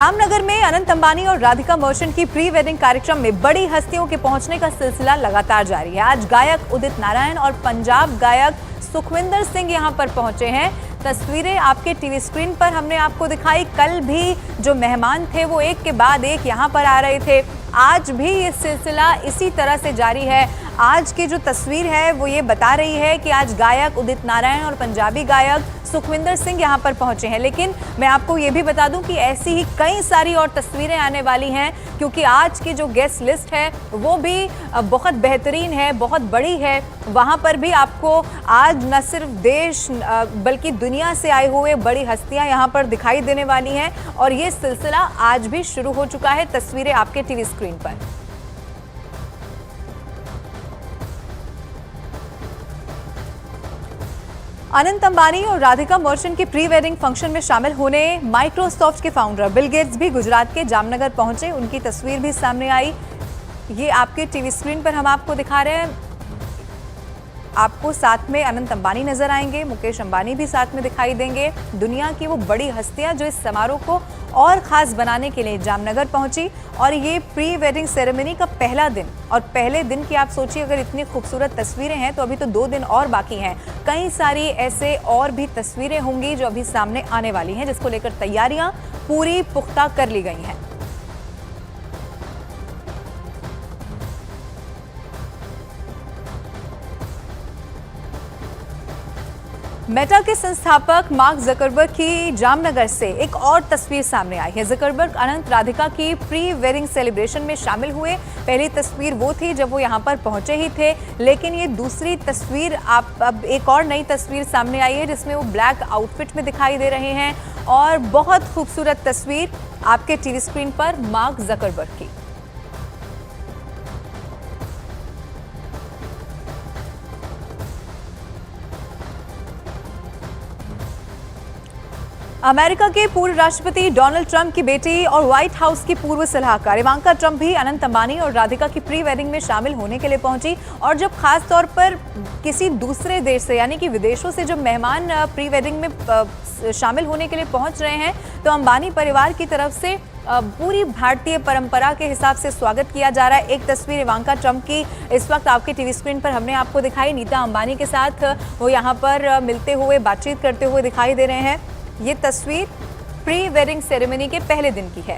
जामनगर में अनंत अंबानी और राधिका मर्चेंट की प्री वेडिंग कार्यक्रम में बड़ी हस्तियों के पहुंचने का सिलसिला लगातार जारी है। आज गायक उदित नारायण और पंजाब गायक सुखविंदर सिंह यहां पर पहुंचे हैं। तस्वीरें आपके टीवी स्क्रीन पर हमने आपको दिखाई। कल भी जो मेहमान थे वो एक के बाद एक यहां पर आ रहे थे। आज भी ये सिलसिला इसी तरह से जारी है। आज की जो तस्वीर है वो ये बता रही है कि आज गायक उदित नारायण और पंजाबी गायक सुखविंदर सिंह यहाँ पर पहुंचे हैं। लेकिन मैं आपको ये भी बता दूं कि ऐसी ही कई सारी और तस्वीरें आने वाली हैं, क्योंकि आज की जो गेस्ट लिस्ट है वो भी बहुत बेहतरीन है, बहुत बड़ी है। वहाँ पर भी आपको आज न सिर्फ देश बल्कि दुनिया से आए हुए बड़ी हस्तियाँ यहाँ पर दिखाई देने वाली हैं और ये सिलसिला आज भी शुरू हो चुका है। तस्वीरें आपके टीवी स्क्रीन पर। अनंत अंबानी और राधिका मर्चेंट के प्री वेडिंग फंक्शन में शामिल होने माइक्रोसॉफ्ट के फाउंडर बिल गेट्स भी गुजरात के जामनगर पहुंचे। उनकी तस्वीर भी सामने आई। ये आपके टीवी स्क्रीन पर हम आपको दिखा रहे हैं। आपको साथ में अनंत अंबानी नजर आएंगे, मुकेश अंबानी भी साथ में दिखाई देंगे। दुनिया की वो बड़ी हस्तियां जो इस समारोह को और खास बनाने के लिए जामनगर पहुंची। और ये प्री वेडिंग सेरेमनी का पहला दिन, और पहले दिन की आप सोचिए, अगर इतनी खूबसूरत तस्वीरें हैं तो अभी तो 2 दिन और बाकी हैं। कई सारी ऐसे और भी तस्वीरें होंगी जो अभी सामने आने वाली हैं, जिसको लेकर तैयारियां पूरी पुख्ता कर ली गई हैं। मेटा के संस्थापक मार्क जकरबर्ग की जामनगर से एक और तस्वीर सामने आई है। जकरबर्ग अनंत राधिका की प्री वेडिंग सेलिब्रेशन में शामिल हुए। पहली तस्वीर वो थी जब वो यहाँ पर पहुंचे ही थे, लेकिन ये दूसरी तस्वीर अब एक और नई तस्वीर सामने आई है जिसमें वो ब्लैक आउटफिट में दिखाई दे रहे हैं। और बहुत खूबसूरत तस्वीर आपके टीवी स्क्रीन पर मार्क जकरबर्ग की। अमेरिका के पूर्व राष्ट्रपति डोनाल्ड ट्रंप की बेटी और व्हाइट हाउस की पूर्व सलाहकार इवांका ट्रंप भी अनंत अंबानी और राधिका की प्री वेडिंग में शामिल होने के लिए पहुंची। और जब खास तौर पर किसी दूसरे देश से, यानी कि विदेशों से जब मेहमान प्री वेडिंग में शामिल होने के लिए पहुंच रहे हैं, तो अंबानी परिवार की तरफ से पूरी भारतीय परंपरा के हिसाब से स्वागत किया जा रहा है। एक तस्वीर इवांका ट्रंप की इस वक्त आपके टीवी स्क्रीन पर हमने आपको दिखाई। नीता अंबानी के साथ वो यहाँ पर मिलते हुए, बातचीत करते हुए दिखाई दे रहे हैं। ये तस्वीर प्री वेडिंग सेरेमनी के पहले दिन की है।